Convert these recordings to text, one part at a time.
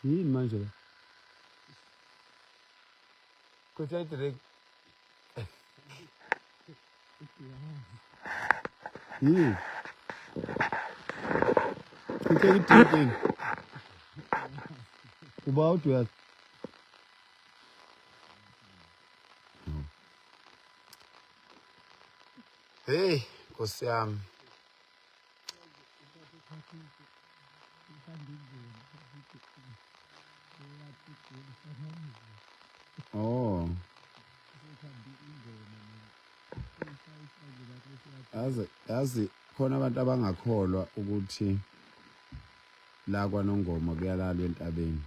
yini manje la kothi direct yini kothi drinking about what hey Nkosi yami oh yazi khona abantu abangakholwa ukuthi la kwaNongoma kuyalalwa entabeni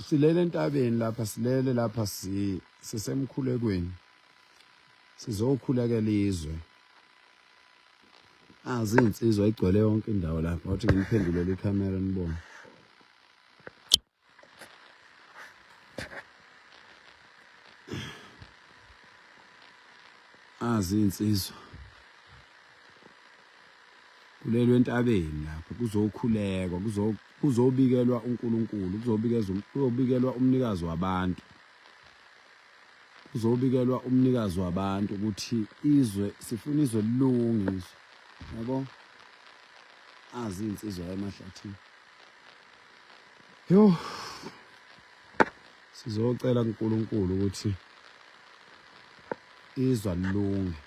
silele entabeni lapha silele lapha sisemkhulekweni sizokhulekela izwe izinsizwa igcwele yonke indawo lapha wathi ngiphendulele ikhamera nibone izinsizwa kulelwe entabeni lapha kuzokhulekwa kuzobikelwa uNkulunkulu kuzobikelwa umnikazi wabantu kuzobikelwa umnikazi wabantu ukuthi izwe sifuna izwe lilungiswe yabo izinsizwa emahlathini yo sizocela kuNkulunkulu ukuthi izwe lilunge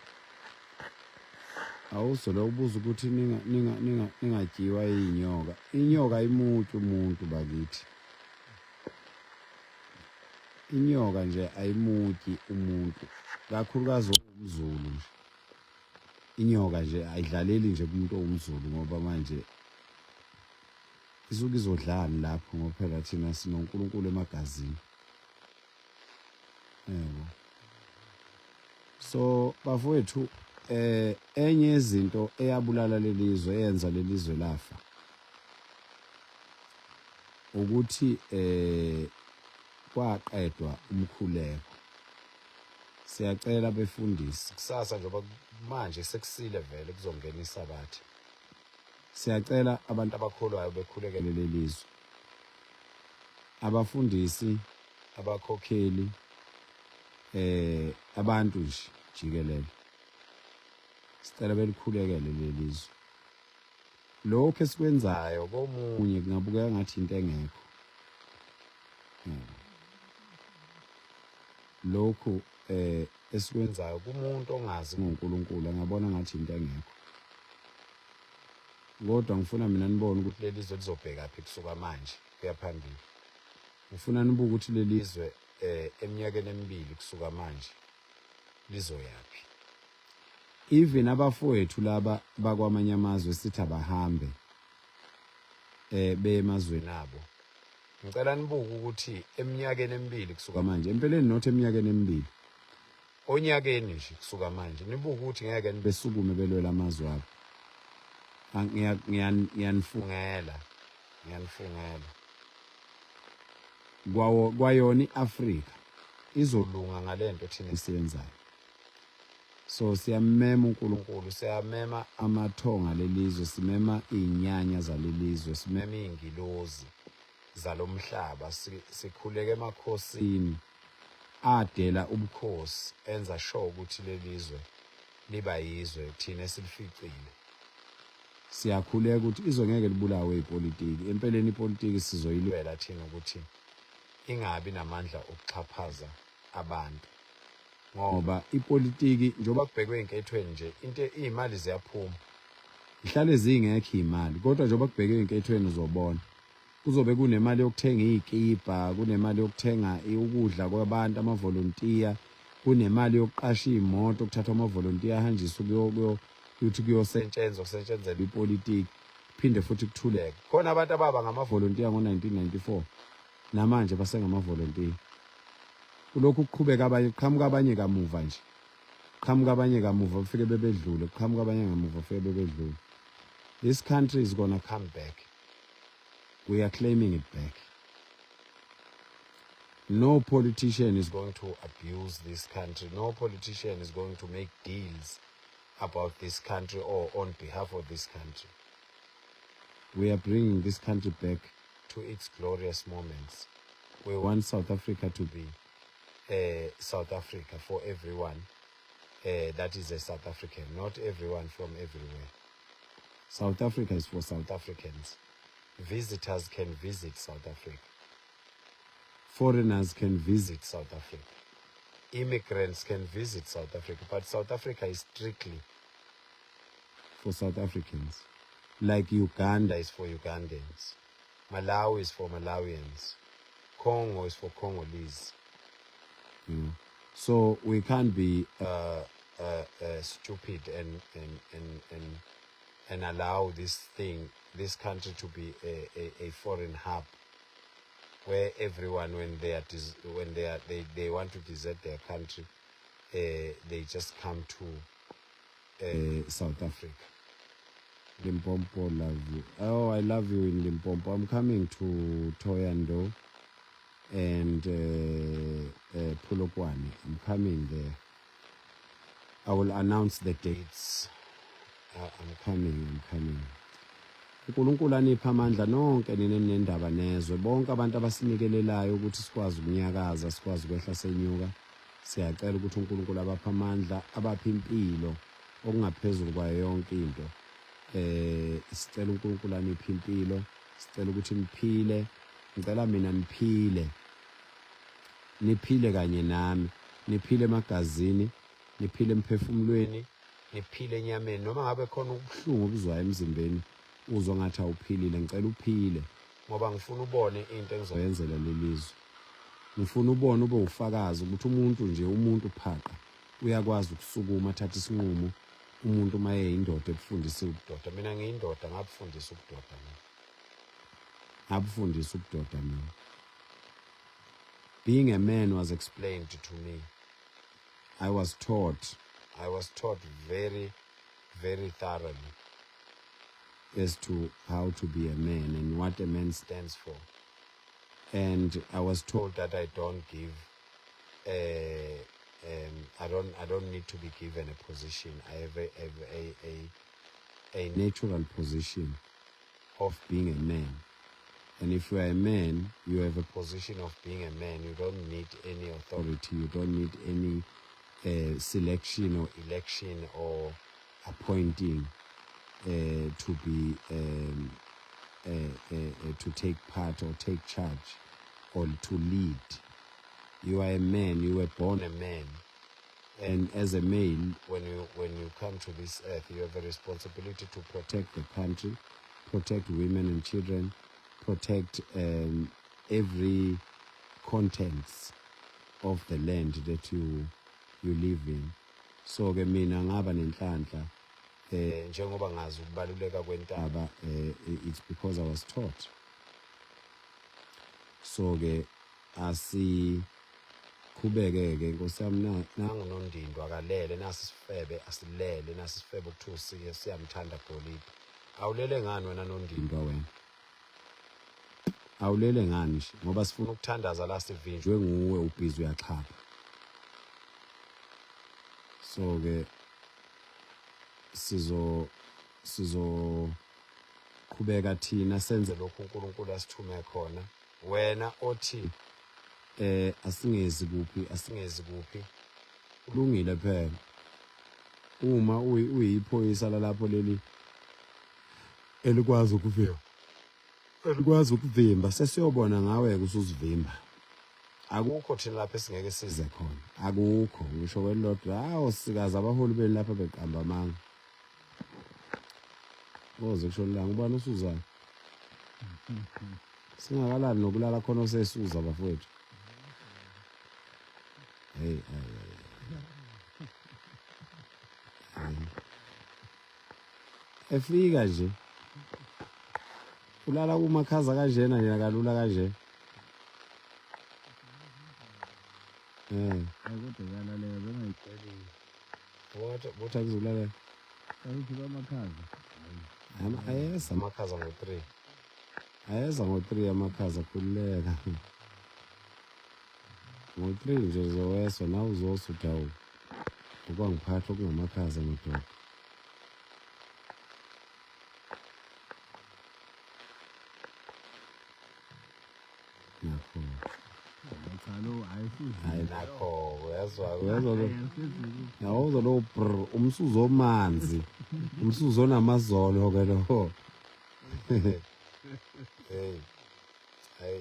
awuzo lo ubuza ukuthi ningatyiwa inyoka inyoka ayimuthi umuntu bakithi inyoka nje ayimuthi umuntu kakhulukazi umZulu nje inyoka nje ayidlaleli nje kumuntu owumZulu ngoba manje isuke izodlani lapho ngoba phela thina sinoNkulunkulu emagazini yebo so bafowethu enye izinto eyabulala lelizwe eyenza lelizwe lafa ukuthi kwaqedwa umkhuleko siyacela befundisi kusasa njengoba manje sekusile vele kuzongena isabathi siyacela abantu abakholwayo bekhulekele lelizwe abafundisi abakhokheli abantu nje jikelele sicela belikhulekele lelizwe lokho esikwenzayo komunye kungabukeka ngathi into engekho lokho esikwenzayo kumuntu ongazi ngoNkulunkulu angabona ngathi into engekho kodwa ngifuna mina nibone ukuthi lelizwe lizobheka phi kusuka manje kuya phambili ngifuna nibuke ukuthi lelizwe eminyakeni emibili kusuka manje lizoyapi even abafowethu laba bakwamanye amazwe sithi abahambe bemazweni abo ngicela nibuke ukuthi eminyakeni emibili kusuka manje empeleni not eminyakeni emibili onyakeni nje kusuka manje nibuke ukuthi ngeke besukume belwela amazwe abo ngiyanifungela kwayona iAfrika izolunga ngalento thina esiyenzayo so siyamema uNkulunkulu siyamema amathonga lelizwe simema inyanya zalelizwe simema ingilozi zalomhlaba sikhuleke emakhosini adela ubukhosi enza sure ukuthi lelizwe liba yizwe thina esilificile siyakhuleka ukuthi izwe ngeke libulawe ipolitiki empeleni ipolitiki sizoyilwela thina ukuthi ingabi namandla okuxhaphaza abantu ngoba ipolitiki njoba kubhekwe inkethweni nje into izimali ziyaphuma ihlale zingekho imali kodwa njoba kubhekwe inkethweni uzobona kuzobe kunemali yokuthenga izikipa kunemali yokuthenga ukudla kwabantu amavolontiya kunemali yokuqasha imoto ukuthatha amavolontiya ahanjiswe ukuthi kuyosetshenzela ipolitiki phinde futhi kuthuleke khona abantu ababa ngamavolontiya ngo1994 namanje basengamavolontiya kulokhu kuqhubeka abanye qhamuka abanye kamuva nje qhamuka abanye kamuva ufike bebedlule qhamuka abanye kamuva ufike bebedlule this country is going to come back we are claiming it back no politician is going to abuse this country no politician is going to make deals about this country or on behalf of this country We are bringing this country back to its glorious moments. We want South Africa to be South Africa for everyone that is a South African, not everyone from everywhere. South Africa is for South Africans. Visitors can visit South Africa. Foreigners can visit South Africa. Immigrants can visit South Africa, but South Africa is strictly for South Africans. Like Uganda is for Ugandans. Malawi is for Malawians. Congo is for Congolese. So we can't be stupid and allow this country to be a foreign hub where everyone, when they want to desert their country, they just come to South Africa. Limpopo, love you. Oh, I love you in Limpopo. I'm coming to Thohoyandou and Polokwane. I'm coming there. I will announce the dates. I'm coming. uNkulunkulu anipha amandla nonke nina nendaba nezwe bonke abantu abasinikelelayo ukuthi sikwazi ukunyakaza sikwazi ukwehla senyuka siyacela ukuthi uNkulunkulu abapha amandla abapha impilo okungaphezulu kwayo yonke into sicela uNkulunkulu aniphe impilo sicela ukuthi niphile ngicela mina niphile kanye nami niphile emagazini niphile emphefumulweni niphile enyameni noma ngabe khona ubuhlungu obuzwayo emzimbeni uzwa ngathi awuphilile ngicela uphile ngoba ngifuna ubone into engizoyenzela lelizwe ngifuna ubone ube ufakazi ukuthi umuntu phaqa uyakwazi ukusukuma athatha isinqumo umuntu maye indoda ebufundisa ubudoda mina ngiyindoda ngabufundisa ubudoda mina being a man was explained to me. I was taught very, very thoroughly as to how to be a man and what a man stands for. And I was told that I don't give, I don't need to be given a position. I have a natural position of being a man. And if you are a man, you have a position of being a man. You don't need any authority. You don't need any selection or election or appointing to be to take part or take charge or to lead. You are a man. You were born a man, and as a male, when you come to this earth, you have a responsibility to protect the country, protect women and children, protect every contents of the land that you live in. So ke mina ngaba nenhlanhla njengoba ngazi ukubaluleka kwentaba it's because I was taught. So ke asiqhubeke ke nkosami nangu nondindo akalele nasisifebe asilele nasisifebe ukuthiwa siyamthanda Doliphi. Awulele ngani wena nondindo wena? Awulele ngani nje ngoba sifuna ukuthandaza la sivinjwe nguwe ubhizi uyaxhapha. So ke sizo qhubeka thina senze lokhu uNkulunkulu asithume khona. Wena othi asingezi kuphi ulungile phela. Uma uyiphoyisa lapho leli elikwazi ukuvimba sesiyobona ngawe kusuzivimba. Akukho thina lapha esingeke size khona. Akukho ngisho welodwa hawo sikaza abaholi beni lapha beqamba amanga. Oze kusho la ngubani usuzana. Singakalali nokulala khona osesuza bafowethu. Hey. Efika nje. Ulala kumakhaza kanjena yena kalula kanje. Kodwa yalalela bengayiceli. What akuzulala? Awuthi bamakhaza. Ayeza amakhaza ngo3. Ayeza ngo3 amakhaza khululeka. Ngo3 nje zoweswa nawe uzosutha ngoba ngiphatha okungamakhaza ngododa. hayi nakho uyazwa yawuzwa lo brr umsuzo omanzi umsuzo onamazolo ke lo hey hayi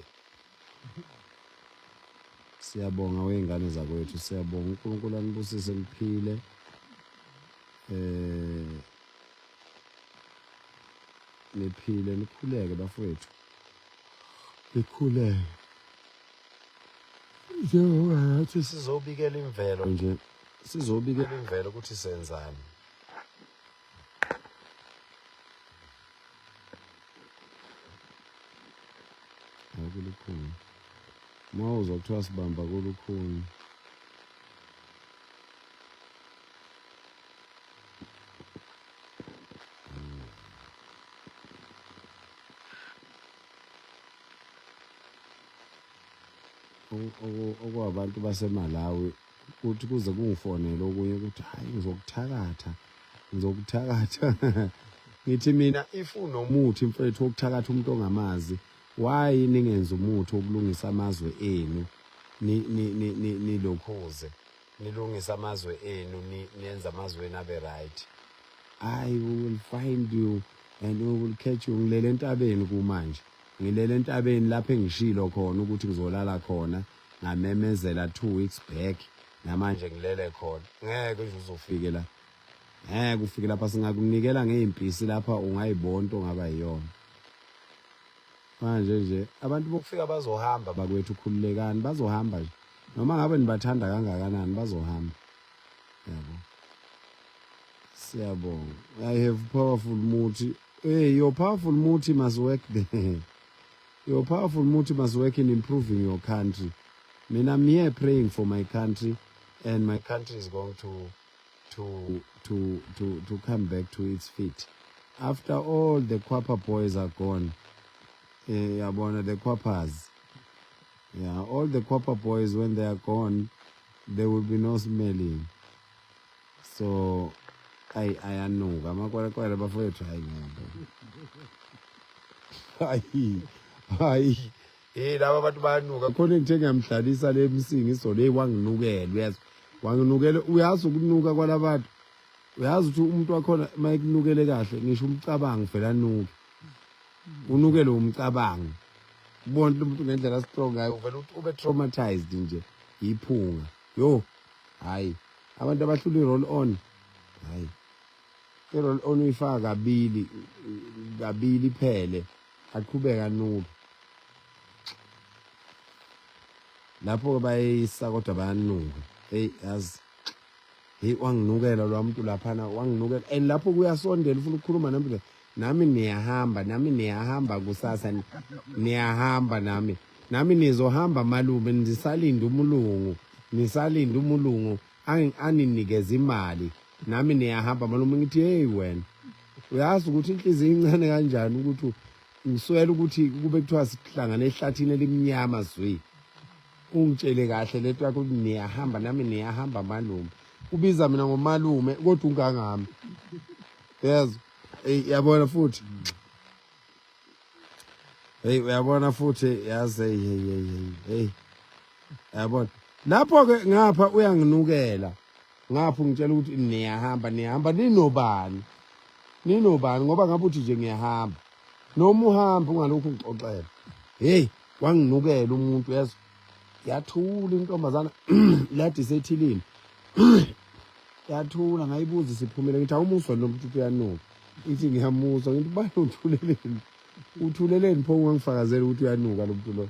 siyabonga wey'ngane zakwethu siyabonga uNkulunkulu anibusise niphile niphile nikhuleke bafowethu nikhuleke njengoba sizobikela imvelo nje sizobikela imvelo ukuthi senzani akulukhuni uma uzwa kuthiwa sibamba kulukhuni okwabantu baseMalawi ukuthi kuze kungifonele okunye ukuthi hayi ngizokuthakatha ngithi mina if unomuthi mfethu wokuthakatha umuntu ongamazi why ningenza umuthi wokulungisa amazwe enu nilokhuze nilungisa amazwe enu niyenza amazwe enu abe right I will find you and we will catch you ngilele entabeni kumanje ngilele entabeni lapho engishilo khona ukuthi ngizolala khona ngamemezela 2 weeks back namanje ngilele khona ngeke nje uzofike la ngeke ufike lapha singakunikela ngeimpisi lapha ungayibona into ongaba yiyona manje nje abantu bokufika bazohamba bakwethu khululekani bazohamba nje noma ngabe nibathanda kangakanani bazohamba yabo siyabonga I have powerful muthi hey your powerful muthi must work there your powerful muthi must work in improving your country mina I'm here praying for my country and my country is going to come back to its feet after all the Kwapa boys are gone yabona the Kwapas yeah all the Kwapa boys when they are gone there will be no smelling so ayanuka amakwalakwala bafowethu hayi ngiyabo hayi laba abantu bayanuka khona ngithe ngiyamhlalisa le msingi isole wanginukela uyazi wanginukela uyazi ukunuka kwalabantu uyazi ukuthi umuntu wakhona mayikunukele kahle ngisho umcabango vela anuke unukele umcabango ubona umuntu ngendlela strong ngayo vela ukuthi ube traumatized nje iphunga yo hayi abantu abahlula i-roll on hayi i-roll on uyifaka kabili phele aqhubeka nuke lapho bayisa kodwa bayanuka hey yazi hey wanginukela lo muntu laphana wanginukela and lapho kuyasondela ufuna ukukhuluma nami niyahamba kusasa niyahamba nami nizohamba malume nisalinde umlungu aninikeza imali nami niyahamba malume ngithi hey wena uyazi ukuthi inhliziyo incane kanjani ukuthi ngiswela ukuthi kube kuthiwa sihlangana ehlathini elimnyama zwi ungitshele kahle lethu yakho niyahamba nami niyahamba malume ubiza mina ngomalume kodwa ungangami yazi yabona futhi hey uyabona futhi yazi hey yabona lapho ke ngapha uyanginukela ngapha ngitshela ukuthi niyahamba ninobani ngoba ngabe uthi nje ngiyahamba noma uhamba ungalokhu ngixoxela hey wanginukela umuntu yazi yathula intombazana ladi sethilini yathula ngayibuza siphumele ngithi awumuswa lo muntu uyanuka ithi ngiyamuzwa ngithi bani uthuleleni pho ungangifakazela ukuthi uyanuka lo muntu lo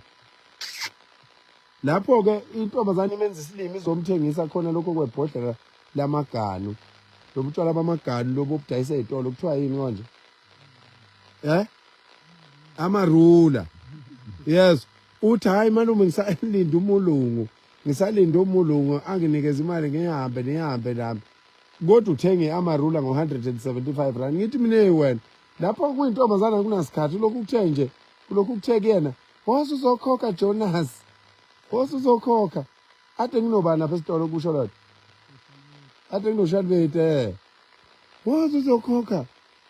lapho ke intombazana imenza isilimi izomthengisa khona lokho kwebhodlela lamaganu lo butshwala bamaganu lobo obudayisa ezitolo kuthiwa yini konje amarula yes uthi hayi malume ngisalinde umulungu anginikeza imali ngihambe nami kodwa uthenge amarula ngo175 rand ngithi mina wena lapho kuyintombazana kunasikhathi lokhu kuthe nje kulokhu kuthe kuyena wase uzokhokha Jonas wase uzokhokha ade nginobani lapha esitolo kusho lona ade nginoshalibete wase uzokhokha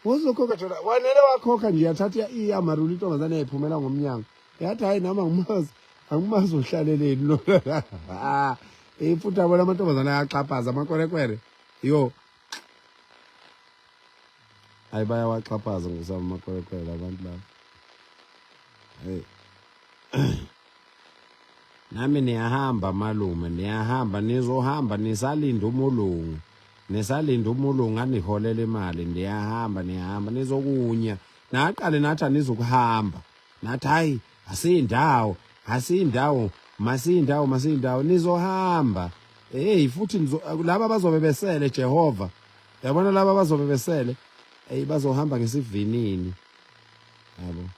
Jonas wanele wakhokha nje yathatha amarula intombazana ephumela ngomnyango yathi hayi nama ngimazi angimazi uhlaleleni lo futhi abona amantombazane ayaxhaphaza amakwerekwere yo hayi bayawaxhaphaza ngosaba amakwerekwere abantu laba hey nami niyahamba malume niyahamba nizohamba nisalinda umulungu nisalinda umulungu aniholela imali niyahamba nizokunya naqale nathi anizokuhamba nathi hayi asindawo masindawo nizohamba hey futhi laba bazobe besele Jehova yabona laba bazobe besele hey bazohamba ngesivinini yabo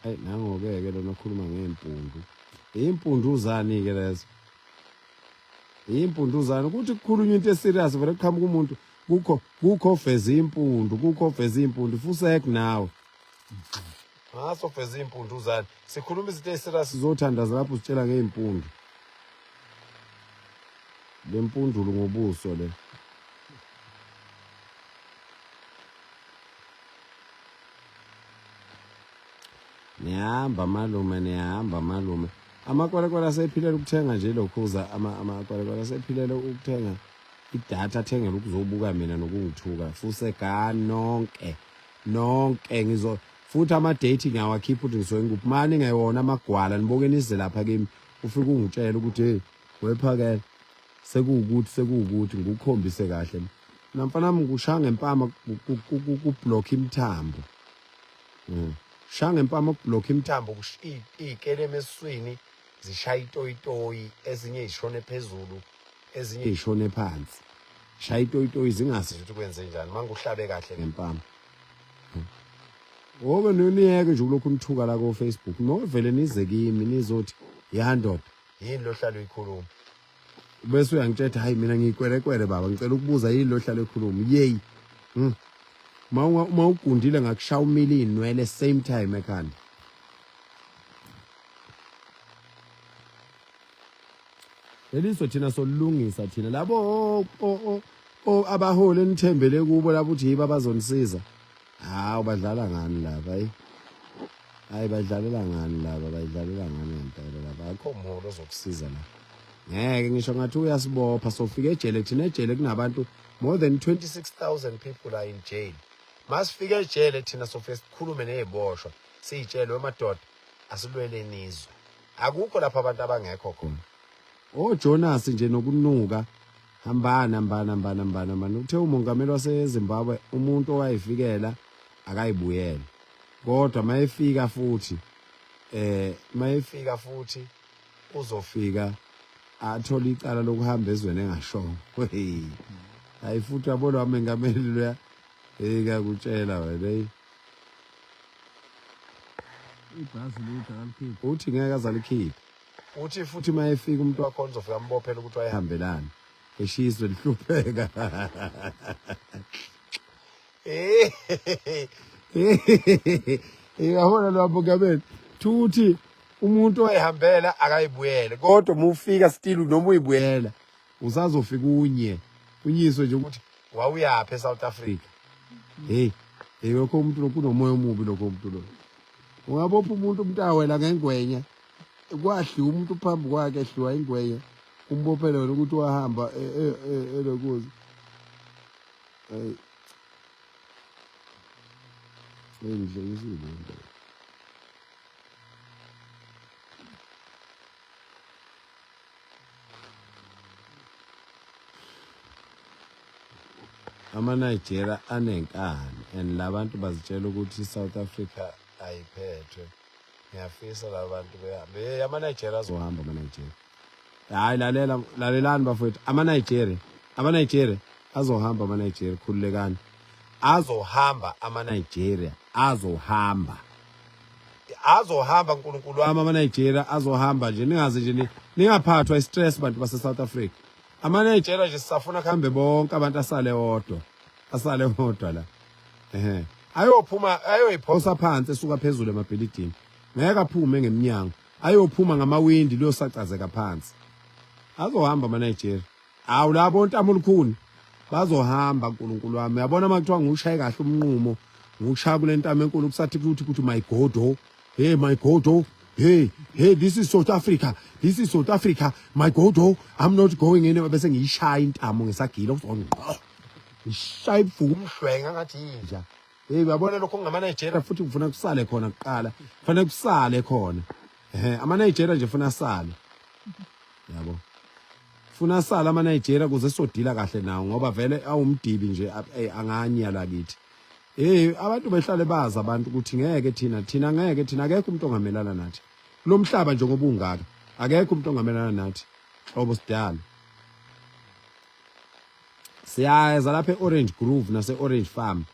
hey nangoke ke lo nokhuluma ngeempundu impundu ke lezo impunduzana ukuthi kukhulunywa into eserious vele kuqhamuka umuntu kukho feza impundu fusek nawe ngaso feza impunduzana sikhuluma izinto eserious sizothandaza lapho sitshela ngeimpundu lempundulo ngobuso le niyahamba malume amakwerekwere asephilela ukuthenga nje lokhuza amakwerekwere asephilela ukuthenga idatha athengela ukuzobuka mina nokungithuka fuse nonke futhi ama-dating awakhipha ukuthi ngisuke ngikuphi mani ngayona amagwala niboke nize lapha kimi ufike ungitshela ukuthi hey wephakela sekuwukuthi ngikukhombise kahle namfana nami ngushaya ngempama kublock imithambo shaya ngempama kublock imithambo iyikeleme esiswini zishaya itoyitoyi ezinye zishone phezulu ezinye zishone phansi shaya itoyitoyi zingasi ukuthi kwenze njani manje uhlabe kahle ngempama ngoba niyeke nje ulokhu nithuka la ko Facebook novele nize kimi nizothi yandoda yini lo hlalo ikhuluma bese uyangitshela hayi mina ngikwerekwere baba ngicela ukubuza yini lo hlalo ikhuluma yeyi uma ugundile ngakushaya umili inwele same time ekhanda leliso thina solungisa thina labo abaholi enithembele kubo labo uthi yiba bazonisiza hawu badlala ngani laba hayi badlalela ngani laba bayidlalela ngani ngempela laba akho umuntu ozokusiza la ngeke ngisho ngathi uyasibopha sofika ejele thina ejele kunabantu more than 26,000 people are in jail masifika ejele thina sofike sikhulume neziboshwa siyitshele wemadoda asilwele nizwe akukho lapha abantu abangekho khona Jonas nje nokunuka hambana uthe umongameli waseZimbabwe umuntu owayifikela akayibuyela kodwa mayefika futhi uzofika athola icala lokuhamba ezweni engashongo hayi futhi yabona wamengameli loya ngiyakutshela wena ibhasi lutho alikhipha uthi ngeke azalikhipha uthi futhi mayefika umuntu wakho uzofika ambophela ukuthi wayehambelana eshiswe lihlupheka yabona lo mongameli thuthi umuntu oyihambela akayibuyele kodwa uma ufika still noma uyibuyela usazofika unyiswe nje ukuthi wawuyaphi eSouth Africa lokho umuntu kunomoya omubi lokho umuntu lo ungabopha umuntu awela ngengwenya kwahliwa umuntu phambi kwakhe ehliwa ingwenya umbophele wena ukuthi wahamba elokuzi ngidlekisile into ama-Nigeria anenkani and labantu bazitshela ukuthi iSouth Africa ayiphethwe ngiyafisa labantu behambe ama-Nigeria azohamba ama-Nigeria hayi lalelani bafowethu ama-Nigeria azohamba ama-Nigeria khululekani azohamba ama-Nigeria azohamba nkulunkulu wami ama-Nigeria azohamba nje ningaze nje ningaphathwa istress bantu base-South Africa ama-Nigeria nje sisafuna kuhambe bonke abantu asale wodwa la ayoyiphosa phansi esuka phezulu emabhilidini ngeke aphume ngeminyango ayophuma ngamawindi liyosacazeka phansi azohamba ama-Nigeria awu labo ntamulukhuni bazohamba uNkulunkulu wami uyabona makuthiwa ngiwushaye kahle umnqumo ngiwushaya kule ntamo enkulu kusathi ukuthi my God oh hey my God oh hey this is South Africa my God oh I'm not going anywhere bese ngiyishaya intamo ngesagila uzonqo ngishaya ibuku umhlwenga ngathi yinja uyabona lokho ngama Nigeria futhi kufuna kusale khona kuqala kufanele kusale khona ama Nigeria nje ufuna asale yabo funa sala ama Nigeria kuze sodila kahle nawo ngoba vele awumdibi nje anganya lakithi abantu behlale baza abantu ukuthi ngeke thina ngeke thina akekho umuntu ongamelana nathi lo mhlaba nje ngoba ungaka akekho umuntu ongamelana nathi xobo sidala siyeza lapha eOrange Grove nase Orange Farm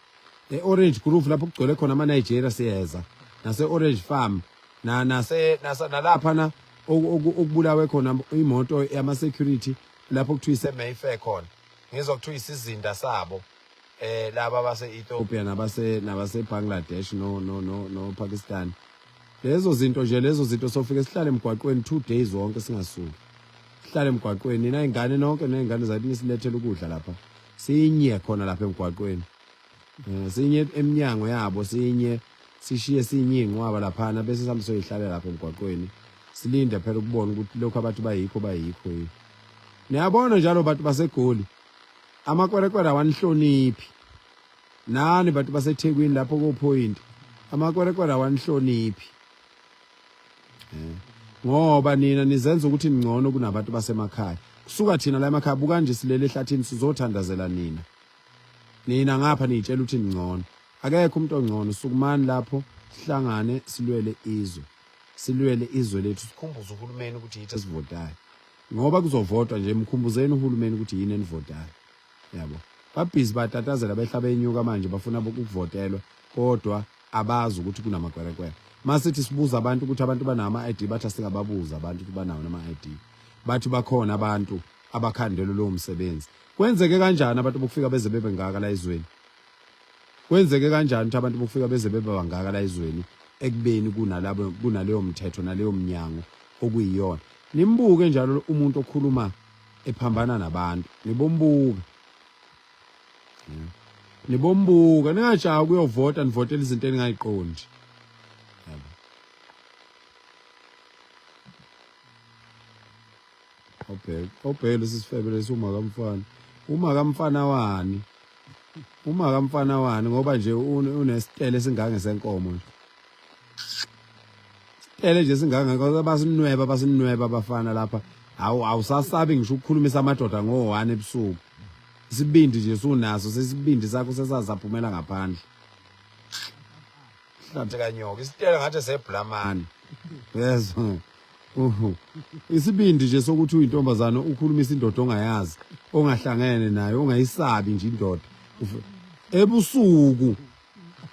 eOrange Grove lapho kugcwele khona ama Nigeria siyeza nase Orange Farm nalapha na okubulawe khona imoto yama security lapho kuthiwa ise Mayfair khona ngizokuthiwa isizinda sabo laba base Ethiopia nabase Bangladesh no Pakistan lezo zinto sofika sihlale emgwaqweni 2 days wonke singasuki sihlale emgwaqweni nina ingane nonke nezingane zathi nisilethele ukudla lapha sinye khona lapha emgwaqweni sinye eminyango yabo sinye sishiye sinye ingcwaba lapha bese samsoyihlala lapha emgwaqweni silinde phela ukubona ukuthi lokho abantu bayikho yini niyabona njalo abantu baseGoli amakwerekwera awanihloniphi nani abantu baseThekwini lapho ko point amakwerekwera awanihloniphi ngoba nina nizenza ukuthi ningcono kunabantu basemakhaya kusuka thina la emakhaya buka nje silele ehlathini sizothandazela nina ngapha niyitshela ukuthi ningcono akekho umuntu ongcono sukumani lapho sihlangane silwele izwe lethu sikhumbuze uhulumeni ukuthi yithi sivotayo ngoba kuzovotwa nje mkhumbuzeni uhulumeni ukuthi yini enivotayo yabo babhizi batatazela behlaba enyuka manje bafuna ukuvotelwa kodwa abazi ukuthi kunamakwerekwere masithi sibuza abantu ukuthi abantu banama ID bathi singababuza abantu ukuthi banawo nama ID bathi bakhona abantu abakhandela lo msebenzi kwenzeke kanjani abantu bokufika beze bebe ngaka la izweni kwenzeke kanjani ukuthi abantu bokufika beze bebe bangaka la izweni ekubeni kunaleyo mthetho naleyo mnyango okuyiyona nimbuke njalo umuntu okhuluma ephambana nabantu nibombuka ningajaha kuyovota nivotela izinto eningayiqondi obhele sisifebele umakamfana wani ngoba nje unesitele singange senkomo nje sitele nje singange ngoba basinweba abafana lapha awusasabi ngisho ukukhulumisa amadoda ngo1 ebusuku isibindi nje sunaso sesibindi sakho sesazaphumela ngaphandle hlathe kanyoka isitele ngathi seblamani yezo isibindi nje sokuthi uyintombazana ukhulumisa indoda ongayazi ongahlangene nayo ongayisabi nje indoda ebusuku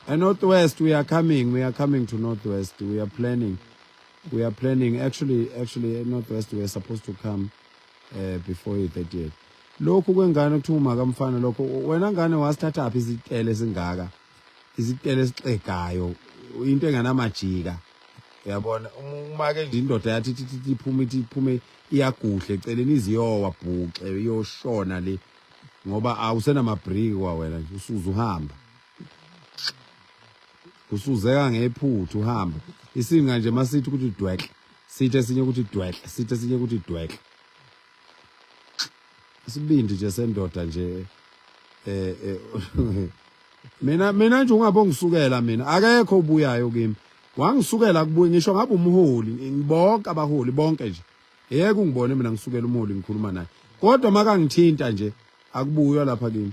Northwest we are coming to Northwest we are planning actually Northwest we are supposed to come before the 30th lokho kwengane ukuthi umakamfana lokho wena ngane wasithatha phi izitele singaka izitele esixegayo into enganamajika uyabona uma ke nje indoda yathi iphume iyaguhle eceleni iziyowa bhuxe iyoshona le ngoba awusena mabriki kwa wena nje usuze uhamba usuzeka ngephuthu uhamba isinga nje masithi ukuthi dwekle sithi esinye ukuthi dwekle sithi esinye ukuthi dwekle isibindi nje sendoda nje mina nje ungabonga usukela mina akekho ubuyayo kimi wangisukela kubuye ngisho ngabe umholi ngibonke abaholi bonke nje yeke ungibone mina ngisukela umholi ngikhuluma naye kodwa makangithinta nje akubuywa lapha kimi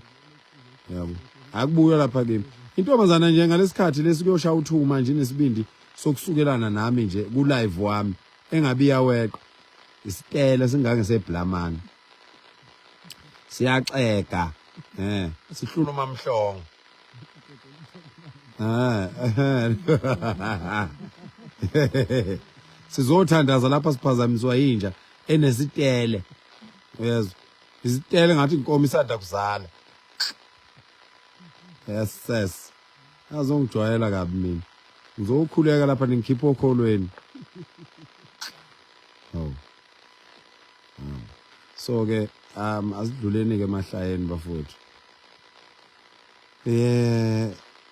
yabo akubuywa lapha kimi intombazana nje ngalesikhathi lesikuyoshaya uthuma nje nesibindi sokusukelana nami nje ku live wami engabiya weqo isitele singange seblamani siyaceka sihluluma mhlongo sizothandaza lapha siphazamiswa yinja enesitele yezwa isitele ngathi inkomo isanda kuzala yes azongijwayela kabi mina ngizokhuleka lapha ningikhipha okholweni so ke asidluleni ke emahlayeni bafowethu.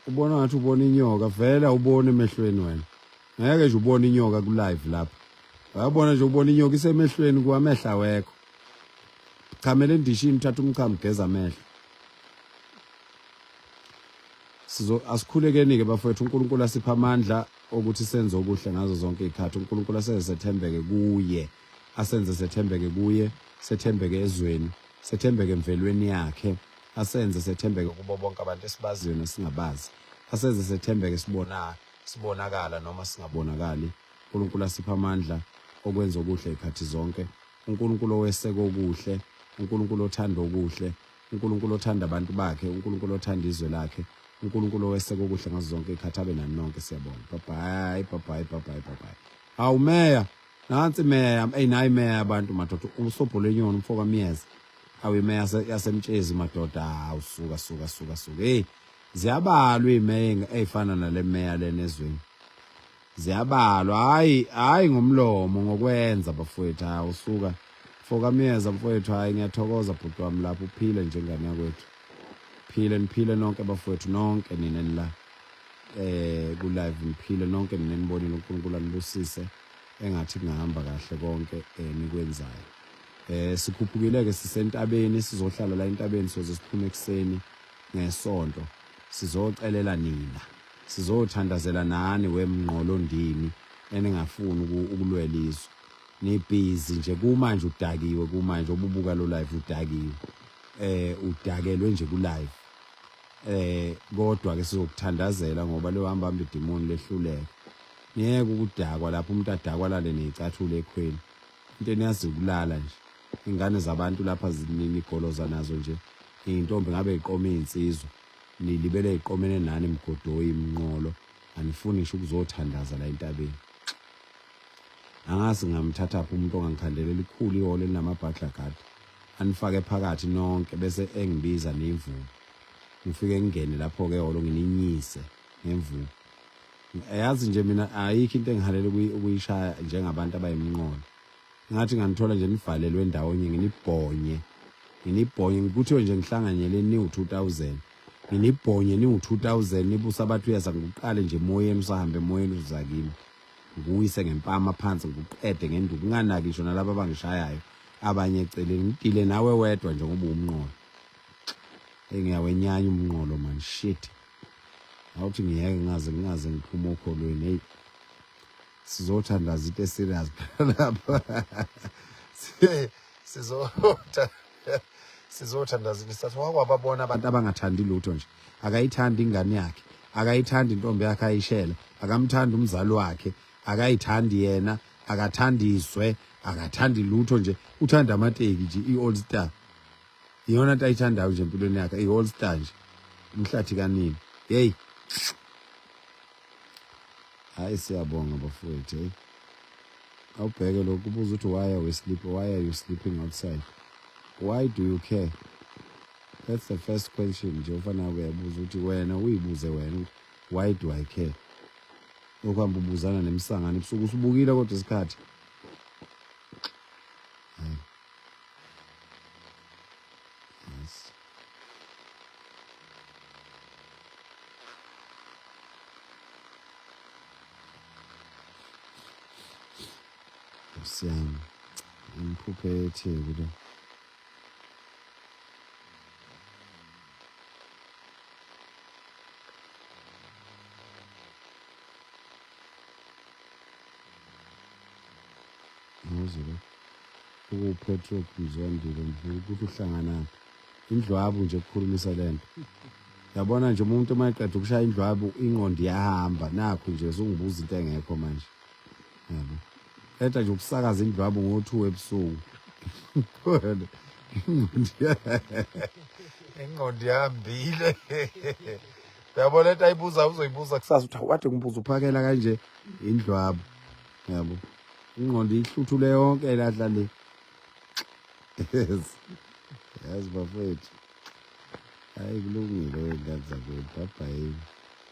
Ubona ngathi ubona inyoka vela ubone emehlweni wena. Ngeke nje ubone inyoka ku live lapha. Wayabona nje ubona inyoka isemehlweni kwamehla wekho. Chamele endishini uthatha umchamo geza amehlo. Asikhulekeni ke bafowethu uNkulunkulu asipha amandla ukuthi senze okuhle ngazo zonke izikhathi. uNkulunkulu asenze sethembeke kuye. Asenze sethembeke kuye, sethembeke ezweni, sethembeke emvelweni yakhe. Asenze sethembeke kubo bonke abantu esibaziyo nesingabazi. Asenze sethembeke sibonakala noma singabonakali. uNkulunkulu asipha amandla okwenza okuhle izikhathi zonke. uNkulunkulu oweseka okuhle, uNkulunkulu othanda okuhle, uNkulunkulu othanda abantu bakhe, uNkulunkulu othanda izwe lakhe, uNkulunkulu oweseka okuhle ngazo zonke izikhathi abe nani nonke siyabonga. Bye. Hawu meya, nansi meya, nayi meya abantu madoda, uSobholenyoni umfoka Miyeza. Awu imeya yasemtshezi madoda, hawu suka. Hey, ziyabalwa imeya ezifana nale meya lena ezweni. Ziyabalwa, hayi ngomlomo ngokwenza bafowethu. Hawu suka. Mfoka Miyeza mfowethu, hayi ngiyathokoza bhuti wami lapho uphile njengane yakwethu. Niphile nonke bafowethu nonke nina la ku live niphile nonke nina nibonile uNkulunkulu anibusise engathi kungahamba kahle konke nikwenzayo. Sikhuphukile ke sisentabeni sizohlala la entabeni soze siphume ekseni ngesonto sizocelela nina sizothandazela nani wemnqolo ndini eningafuni ukulwela izwe nibhizi nje kumanje udakiwe kumanje obubuka lo live udakiwe udakelwe nje ku live kodwa ke sizokuthandazela ngoba lo hamba idemoni lehluleke ngeke ukudakwa lapho umuntu adakwa lale nezicathule ekhweni into eniyazi ukulala nje ingane zabantu lapha zinimigoloza nazo nje intombi ngabe iqoma izinsizwa nilibele iqomene nani emgodoyi imnqolo anifuni ngisho ukuzothandaza la entabeni angasi ngamthatha phi umuntu ongangikhandelela ikhulu ihole linamabhadla gadi anifake phakathi nonke bese engibiza nemvubu ngifike ngene lapho ke holo ngininyise ngemvubu yazi nje mina ayikho into engihalele ukuyishaya njengabantu abayimnqolo ngathi nganithola nje nivalelwe endawonye nginibhonye ngikuthiwe nje ngihlanganyele ni u2000 nginibhonye ni u2000 nibusa abathu yaza ngokuqale nje emoyeni usahambe emoyeni uzakini ngiyise ngempama phansi ngikuqede ngenduku nganaki ngisho nalabo abangishayayo abanye eceleni ngidile nawe wedwa nje ngoba umnqolo engiyawenyanya umnqolo man shit awuthi ngiyeke ngaze ngiphuma okholweni hey sizothandaza into serious lapha sizothandaza isathi wakwababona abantu abangathandi lutho nje akayithandi ingane yakhe akayithandi intombi yakhe ayishela akamthandi umzali wakhe akayithandi yena akathandi izwe akathandi lutho nje uthanda amateki nje iAll Star iyona into ayithandayo nje empilweni yakhe iAll Star nje umhlathi kanini hey hayi siyabonga bafowethu awubheke lokhu ubuza ukuthi why are you sleeping outside why do you care that's the first question nje ufana uyabuza ukuthi wena uyibuze wena why do I care ukuhamba ubuzana nemsangane ebusuku usubukile kodwa isikhathi yes siyami imphuphethe kulo ngizwe ukuPetro kuzondile ukuthi uhlangana indlwabu nje ukukhulumisa lento yabona nje umuntu mayiqeda ukushaya indlwabu ingqondo iyahamba nakho nje usungibuza into engekho manje yabo etha nje ukusakaza indlwabu ngo2 ebusuku ingqondo yahambile yabo lento ayibuza uzoyibuza kusasa uthi wathi ngibuza uphakela kanje indlwabu yabo ingqondo ihluthule yonke lahla le yes bafethu hayi kulungile wengane zakwethu bye.